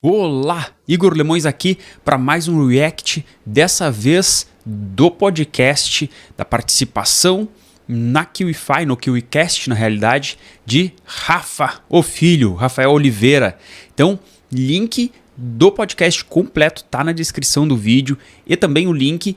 Olá, Igor Lemões aqui para mais um react, dessa vez do podcast, da participação na KiwiFi, no KiwiCast na realidade, de Rafa, o filho, Rafael Oliveira. Então, link do podcast completo tá na descrição do vídeo e também o link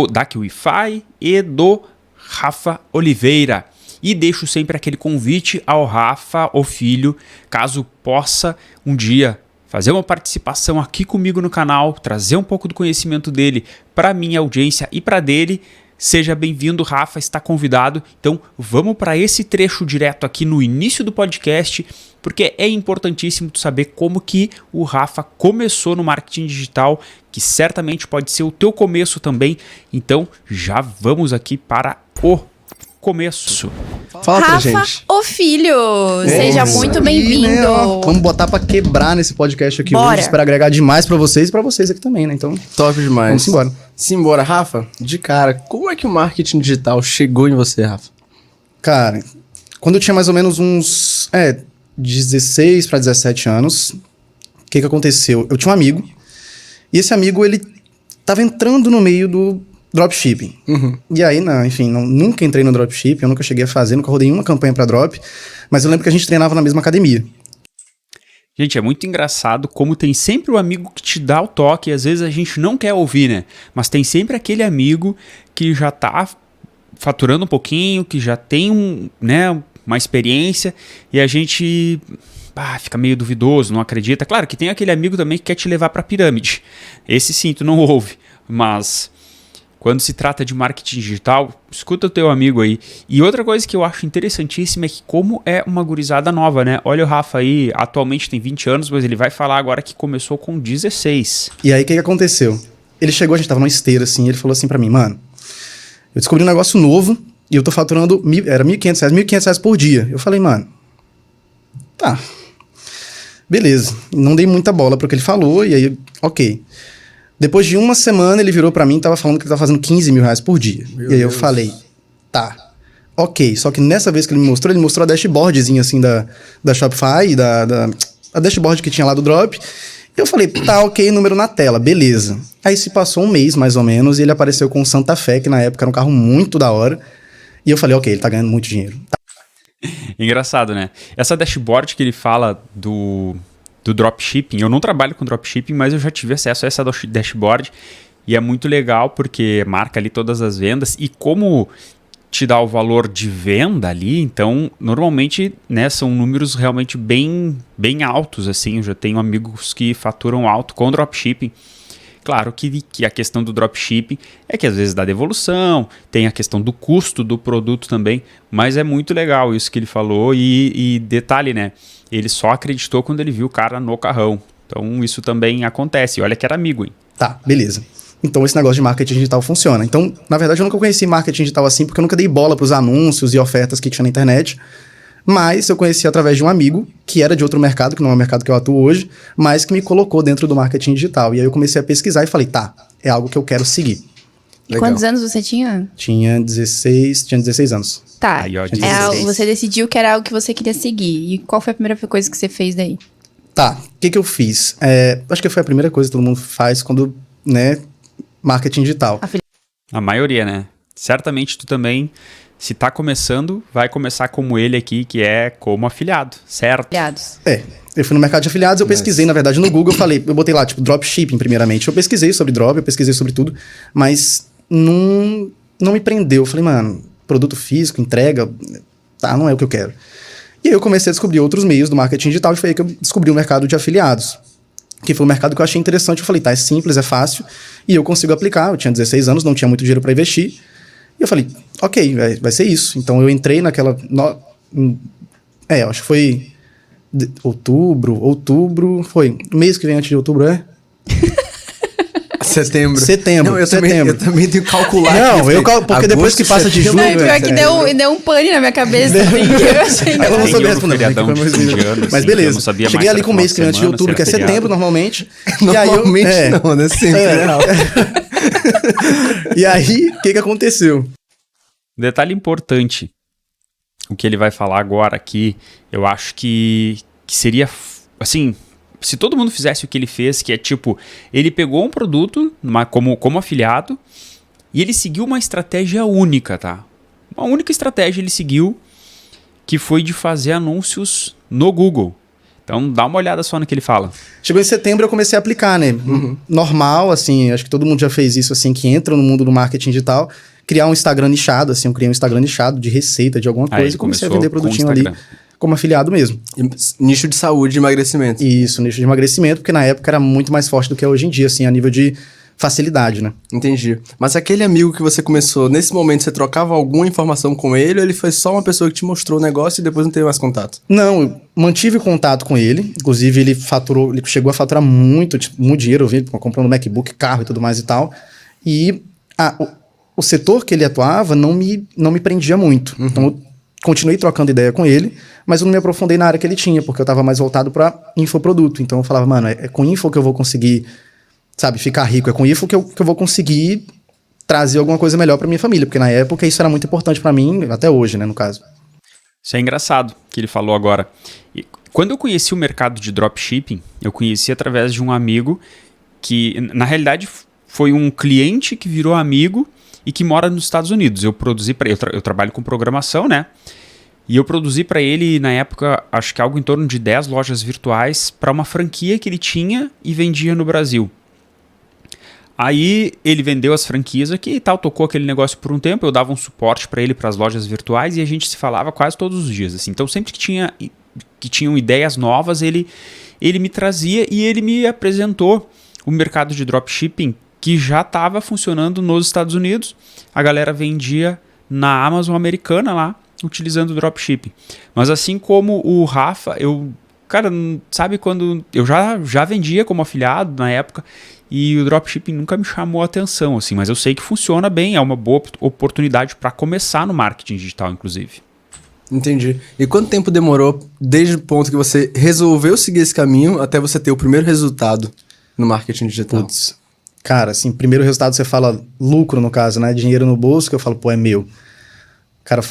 da KiwiFi e do Rafa Oliveira. E deixo sempre aquele convite ao Rafa, o filho, caso possa um dia fazer uma participação aqui comigo no canal, trazer um pouco do conhecimento dele para minha audiência e para dele. Seja bem-vindo, Rafa, está convidado. Então vamos para esse trecho direto aqui no início do podcast, porque é importantíssimo tu saber como que o Rafa começou no marketing digital, que certamente pode ser o teu começo também. Então já vamos aqui para o começo. Fala pra Rafa, gente. o filho! Seja muito bem-vindo! Né, vamos botar pra quebrar nesse podcast aqui Bora. hoje. Espero agregar demais pra vocês e pra vocês aqui também, né? Então, Top demais. vamos embora. Simbora, Rafa. De cara, como é que o marketing digital chegou em você, Rafa? Cara, quando eu tinha mais ou menos uns 16 pra 17 anos, o que aconteceu? Eu tinha um amigo, e esse amigo, ele tava entrando no meio do dropshipping. E aí, nunca entrei no dropshipping, eu nunca cheguei a fazer, nunca rodei uma campanha pra drop, mas eu lembro que a gente treinava na mesma academia. Gente, é muito engraçado como tem sempre o amigo que te dá o toque, e às vezes a gente não quer ouvir, né? Mas tem sempre aquele amigo que já tá faturando um pouquinho, que já tem uma experiência, e a gente fica meio duvidoso, não acredita. Claro que tem aquele amigo também que quer te levar pra pirâmide. Esse sim, tu não ouve, mas quando se trata de marketing digital, escuta o teu amigo aí. E outra coisa que eu acho interessantíssima é que como é uma gurizada nova, né? Olha o Rafa aí, atualmente tem 20 anos, mas ele vai falar agora que começou com 16. E aí, o que aconteceu? Ele chegou, a gente tava numa esteira, assim, e ele falou assim pra mim, mano, eu descobri um negócio novo e eu tô faturando, era R$1.500 por dia. Eu falei, mano, tá, beleza. Não dei muita bola pro que ele falou, e aí, ok. Depois de uma semana, ele virou pra mim e tava falando que ele tava fazendo R$15.000 por dia. E aí eu falei, tá, ok. Só que nessa vez que ele mostrou a dashboardzinha, assim, da Shopify, a dashboard que tinha lá do Drop. E eu falei, tá, ok, número na tela, beleza. Aí se passou um mês, mais ou menos, e ele apareceu com o Santa Fé, que na época era um carro muito da hora. E eu falei, ok, ele tá ganhando muito dinheiro. Engraçado, né? Essa dashboard que ele fala do dropshipping, eu não trabalho com dropshipping, mas eu já tive acesso a essa dashboard e é muito legal porque marca ali todas as vendas e como te dá o valor de venda ali, então normalmente, né, são números realmente bem altos, assim. Eu já tenho amigos que faturam alto com dropshipping. Claro que a questão do dropshipping é que às vezes dá devolução, tem a questão do custo do produto também, mas é muito legal isso que ele falou e detalhe, né? Ele só acreditou quando ele viu o cara no carrão. Então isso também acontece. Olha que era amigo, hein? Tá, beleza. Então esse negócio de marketing digital funciona. Então, na verdade, eu nunca conheci marketing digital assim, porque eu nunca dei bola pros anúncios e ofertas que tinha na internet. Mas eu conheci através de um amigo, que era de outro mercado, que não é o mercado que eu atuo hoje, mas que me colocou dentro do marketing digital. E aí eu comecei a pesquisar e falei, tá, é algo que eu quero seguir. E quantos anos você tinha? Tinha 16 anos. Tá, Aí, ó, você decidiu que era algo que você queria seguir. E qual foi a primeira coisa que você fez daí? Tá, o que eu fiz? Acho que foi a primeira coisa que todo mundo faz quando, né, marketing digital. A maioria, né? Certamente tu também, se tá começando, vai começar como ele aqui, que é como afiliado, certo? Aliados. Eu fui no mercado de afiliados, eu pesquisei, na verdade, no Google, eu botei lá, tipo, dropshipping primeiramente. Eu pesquisei sobre drop, eu pesquisei sobre tudo, mas não me prendeu. Eu falei, mano, produto físico, entrega, tá, não é o que eu quero. E aí eu comecei a descobrir outros meios do marketing digital e foi aí que eu descobri o mercado de afiliados, que foi um mercado que eu achei interessante. Eu falei, tá, é simples, é fácil, e eu consigo aplicar. Eu tinha 16 anos, não tinha muito dinheiro pra investir, e eu falei, ok, vai ser isso. Então eu entrei naquela... acho que foi outubro, foi mês que vem antes de outubro, Setembro. Setembro. Não, eu também tenho que calcular. Não, porque depois que passa de julho... Não, pior que deu um pane na minha cabeça. Assim, que eu achei Eu não sabia responder. Feriadão de fim de ano, Mas assim, beleza. eu não sabia mais Cheguei se ali era com o mês que final antes de de outubro, que é semana, se era setembro feriado. normalmente. Normalmente e aí não, né? Sempre é real. E aí, o que aconteceu? Detalhe importante, o que ele vai falar agora aqui, eu acho que seria, assim, se todo mundo fizesse o que ele fez, que é tipo, ele pegou um produto como afiliado e ele seguiu uma estratégia única, tá? Uma única estratégia ele seguiu, que foi de fazer anúncios no Google. Então dá uma olhada só no que ele fala. Chegou em setembro, eu comecei a aplicar, né? Normal, assim, acho que todo mundo já fez isso, assim, que entra no mundo do marketing digital, criar um Instagram nichado, assim, eu criei um Instagram nichado de receita, de alguma coisa, e comecei a vender produtinho ali como afiliado mesmo. Nicho de saúde e emagrecimento. Isso, nicho de emagrecimento, porque na época era muito mais forte do que é hoje em dia, assim, a nível de facilidade, né? Entendi. Mas aquele amigo que você começou, nesse momento você trocava alguma informação com ele ou ele foi só uma pessoa que te mostrou o negócio e depois não teve mais contato? Não, eu mantive contato com ele, inclusive ele chegou a faturar muito dinheiro, eu vi, comprando MacBook, carro e tudo mais e tal, e o setor que ele atuava não me prendia muito, então eu continuei trocando ideia com ele, mas eu não me aprofundei na área que ele tinha, porque eu estava mais voltado para infoproduto, então eu falava, mano, é com info que eu vou conseguir, sabe, ficar rico, é com info que eu vou conseguir trazer alguma coisa melhor para minha família, porque na época isso era muito importante para mim, até hoje, né, no caso. Isso é engraçado que ele falou agora. E quando eu conheci o mercado de dropshipping, eu conheci através de um amigo que, na realidade, foi um cliente que virou amigo e que mora nos Estados Unidos. Eu produzi para ele, eu trabalho com programação, né? E eu produzi para ele, na época, acho que algo em torno de 10 lojas virtuais para uma franquia que ele tinha e vendia no Brasil. Aí ele vendeu as franquias aqui e tal, tocou aquele negócio por um tempo, eu dava um suporte para ele para as lojas virtuais e a gente se falava quase todos os dias. Assim. Então sempre que tinham ideias novas, ele me trazia e ele me apresentou o mercado de dropshipping que já estava funcionando nos Estados Unidos. A galera vendia na Amazon americana lá, utilizando o dropshipping. Mas assim como o Rafa, cara, sabe quando eu já vendia como afiliado na época e o dropshipping nunca me chamou a atenção, assim, mas eu sei que funciona bem, é uma boa oportunidade para começar no marketing digital, inclusive. Entendi. E quanto tempo demorou desde o ponto que você resolveu seguir esse caminho até você ter o primeiro resultado no marketing digital? Putz, cara, assim, primeiro resultado você fala lucro, no caso, né? Dinheiro no bolso, que eu falo, pô, é meu. Cara,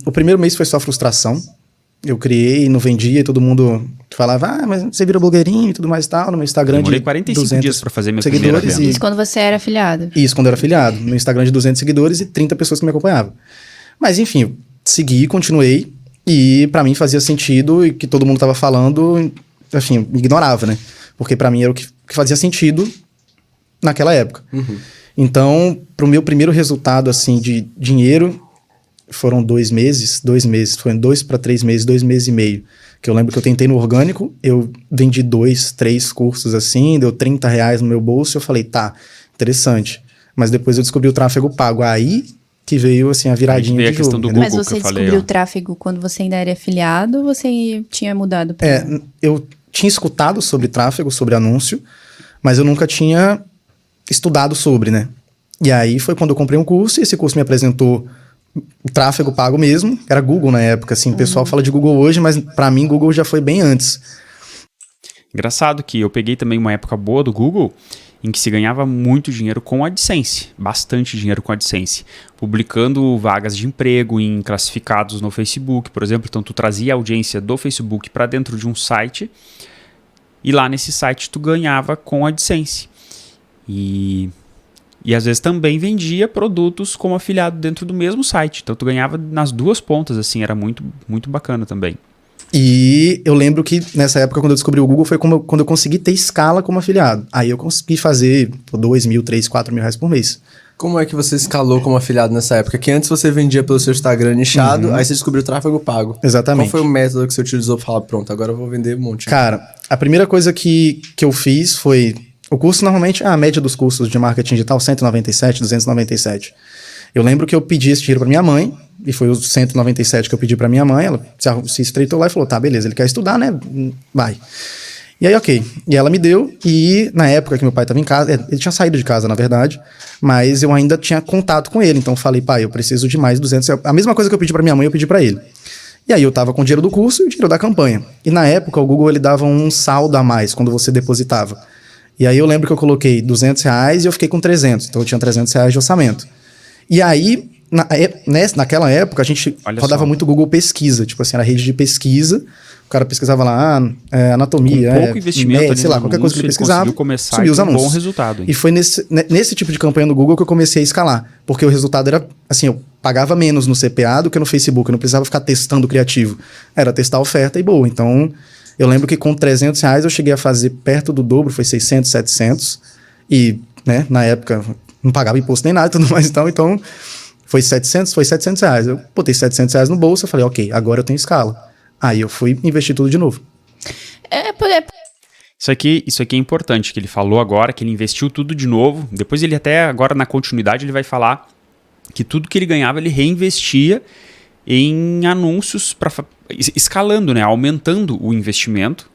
o primeiro mês foi só frustração. Eu criei, não vendia, e todo mundo falava, mas você virou blogueirinho e tudo mais e tal, no meu Instagram Demorei de 45 dias para fazer minha seguidores primeira venda. Isso quando você era afiliado. Isso, quando eu era afiliado. No Instagram de 200 seguidores e 30 pessoas que me acompanhavam. Mas, enfim, eu segui, continuei, e pra mim fazia sentido, e que todo mundo tava falando, enfim, me ignorava, né? Porque pra mim era o que fazia sentido naquela época. Então, pro meu primeiro resultado, assim, de dinheiro, foram 2 meses, foram 2 para 3 meses, 2 meses e meio, que eu lembro que eu tentei no orgânico, eu vendi 2, 3 cursos assim, deu R$30 no meu bolso, eu falei, tá, interessante, mas depois eu descobri o tráfego pago, aí que veio assim a viradinha veio a de questão jogo, do né? Mas Google você que eu falei, descobriu ó. o tráfego quando você ainda era afiliado ou você tinha mudado pra... Eu tinha escutado sobre tráfego, sobre anúncio, mas eu nunca tinha estudado sobre, né? E aí foi quando eu comprei um curso, e esse curso me apresentou o tráfego pago mesmo, era Google na época, assim, o pessoal fala de Google hoje, mas pra mim Google já foi bem antes. Engraçado que eu peguei também uma época boa do Google, em que se ganhava muito dinheiro com AdSense, bastante dinheiro com AdSense, publicando vagas de emprego em classificados no Facebook, por exemplo. Então tu trazia a audiência do Facebook para dentro de um site e lá nesse site tu ganhava com AdSense. E às vezes também vendia produtos como afiliado dentro do mesmo site. Então tu ganhava nas duas pontas, assim, era muito, muito bacana também. E eu lembro que nessa época, quando eu descobri o Google, foi quando eu consegui ter escala como afiliado. Aí eu consegui fazer R$2.000, R$3.000, R$4.000 por mês. Como é que você escalou como afiliado nessa época? Que antes você vendia pelo seu Instagram nichado, aí você descobriu o tráfego pago. Exatamente. Qual foi o método que você utilizou para falar, pronto, agora eu vou vender um monte? Cara, a primeira coisa que eu fiz foi... O curso, normalmente, a média dos cursos de marketing digital, 197, 297. Eu lembro que eu pedi esse dinheiro para minha mãe, e foi os 197 que eu pedi para minha mãe, ela se estreitou lá e falou, tá, beleza, ele quer estudar, né? Vai. E aí, ok. E ela me deu, e na época que meu pai estava em casa, ele tinha saído de casa, na verdade, mas eu ainda tinha contato com ele, então eu falei, pai, eu preciso de mais 200. A mesma coisa que eu pedi para minha mãe, eu pedi para ele. E aí eu tava com o dinheiro do curso e o dinheiro da campanha. E na época, o Google, ele dava um saldo a mais quando você depositava. E aí eu lembro que eu coloquei R$200 e eu fiquei com 300. Então eu tinha R$300 de orçamento. E aí, naquela época, a gente Olha rodava só. muito Google Pesquisa. Tipo assim, era rede de pesquisa. O cara pesquisava lá, anatomia, Com pouco investimento ali sei lá, no qualquer coisa que ele anúncio, pesquisava, conseguiu começar subia e os ter um bom anúncios. resultado, hein? E foi nesse tipo de campanha no Google que eu comecei a escalar. Porque o resultado era, assim, eu pagava menos no CPA do que no Facebook. Eu não precisava ficar testando criativo. Era testar a oferta e boa. Então, eu lembro que com R$300 eu cheguei a fazer perto do dobro, foi 600, 700. E, né, na época, não pagava imposto nem nada e tudo mais. Então foi R$700. Eu botei R$700 no bolso, eu falei, ok, agora eu tenho escala. Aí eu fui investir tudo de novo. Isso aqui é importante, que ele falou agora, que ele investiu tudo de novo. Depois ele até, agora na continuidade, ele vai falar que tudo que ele ganhava, ele reinvestia em anúncios, escalando, né? Aumentando o investimento.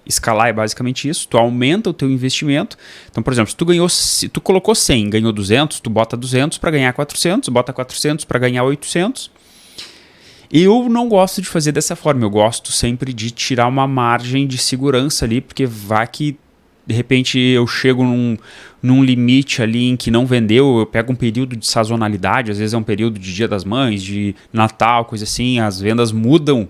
Escalar é basicamente isso. Tu aumenta o teu investimento. Então, por exemplo, se tu colocou 100, ganhou 200, tu bota 200 para ganhar 400, bota 400 para ganhar 800. Eu não gosto de fazer dessa forma, eu gosto sempre de tirar uma margem de segurança ali, porque vai que de repente eu chego num limite ali em que não vendeu, eu pego um período de sazonalidade, às vezes é um período de Dia das Mães, de Natal, coisa assim, as vendas mudam,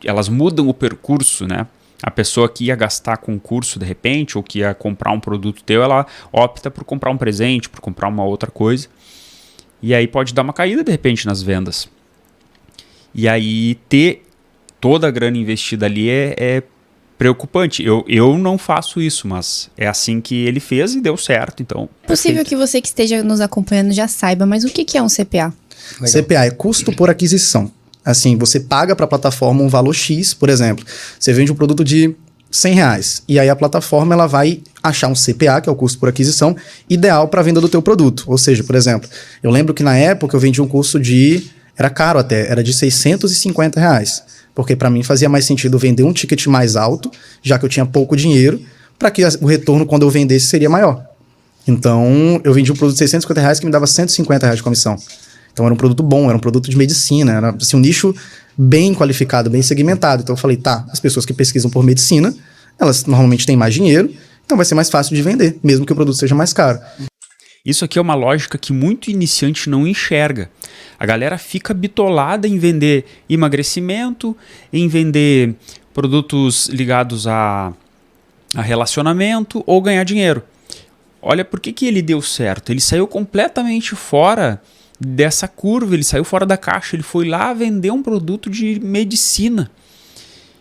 elas mudam o percurso, né? A pessoa que ia gastar com curso de repente, ou que ia comprar um produto teu, ela opta por comprar um presente, por comprar uma outra coisa, e aí pode dar uma caída de repente nas vendas. E aí ter toda a grana investida ali é preocupante. Eu não faço isso, mas é assim que ele fez e deu certo, então... É possível que você que esteja nos acompanhando já saiba, mas o que é um CPA? Legal. CPA é custo por aquisição. Assim, você paga para a plataforma um valor X, por exemplo. Você vende um produto de R$100 e aí a plataforma ela vai achar um CPA, que é o custo por aquisição, ideal para a venda do teu produto. Ou seja, por exemplo, eu lembro que na época eu vendi um curso era caro até, era de R$650. Porque para mim fazia mais sentido vender um ticket mais alto, já que eu tinha pouco dinheiro, para que o retorno quando eu vendesse seria maior. Então, eu vendi um produto de R$650 que me dava R$150 de comissão. Então, era um produto bom, era um produto de medicina, era assim, um nicho bem qualificado, bem segmentado. Então, eu falei, tá, as pessoas que pesquisam por medicina, elas normalmente têm mais dinheiro, então vai ser mais fácil de vender, mesmo que o produto seja mais caro. Isso aqui é uma lógica que muito iniciante não enxerga. A galera fica bitolada em vender emagrecimento, em vender produtos ligados a relacionamento ou ganhar dinheiro. Olha, por que ele deu certo? Ele saiu completamente fora dessa curva, ele saiu fora da caixa, ele foi lá vender um produto de medicina.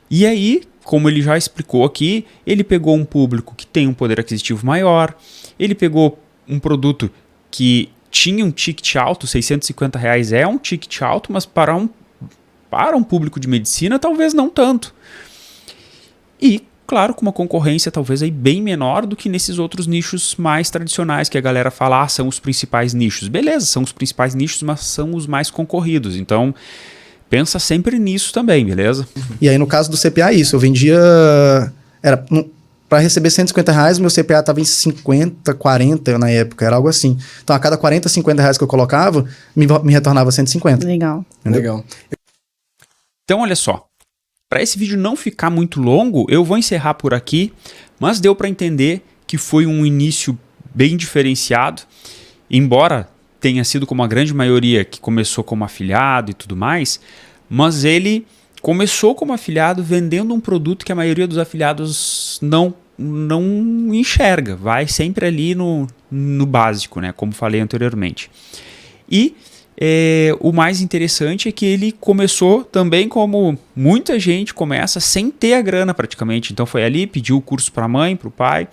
E aí, como ele já explicou aqui, ele pegou um público que tem um poder aquisitivo maior, ele pegou um produto que tinha um ticket alto, R$650 é um ticket alto, mas para um público de medicina talvez não tanto. E, claro, com uma concorrência talvez aí bem menor do que nesses outros nichos mais tradicionais, que a galera fala, são os principais nichos. Beleza, são os principais nichos, mas são os mais concorridos. Então, pensa sempre nisso também, beleza? E aí, no caso do CPA, é isso. Eu vendia... Para receber R$150, meu CPA estava em 50, 40 na época, era algo assim. Então, a cada 40, R$50 que eu colocava, me retornava 150. Legal. Legal. Então, olha só. Para esse vídeo não ficar muito longo, eu vou encerrar por aqui, mas deu para entender que foi um início bem diferenciado, embora tenha sido como a grande maioria que começou como afiliado e tudo mais, mas ele começou como afiliado vendendo um produto que a maioria dos afiliados não enxerga, vai sempre ali no básico, né, como falei anteriormente. E o mais interessante é que ele começou também como muita gente começa sem ter a grana praticamente. Então foi ali, pediu o curso para a mãe, para o pai.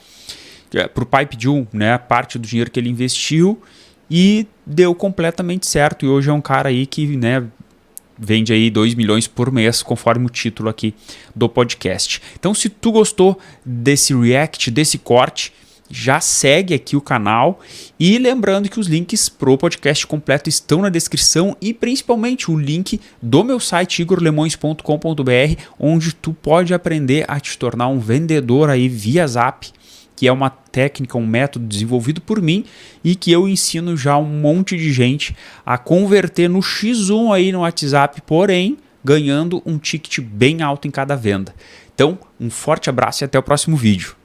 Para o pai pediu, né, parte do dinheiro que ele investiu e deu completamente certo. E hoje é um cara aí que, né, vende aí 2 milhões por mês, conforme o título aqui do podcast. Então, se tu gostou desse react, desse corte, já segue aqui o canal e lembrando que os links pro podcast completo estão na descrição e principalmente o link do meu site igorlemões.com.br, onde tu pode aprender a te tornar um vendedor aí via Zap, que é uma técnica, um método desenvolvido por mim e que eu ensino já um monte de gente a converter no X1 aí no WhatsApp, porém ganhando um ticket bem alto em cada venda. Então, um forte abraço e até o próximo vídeo.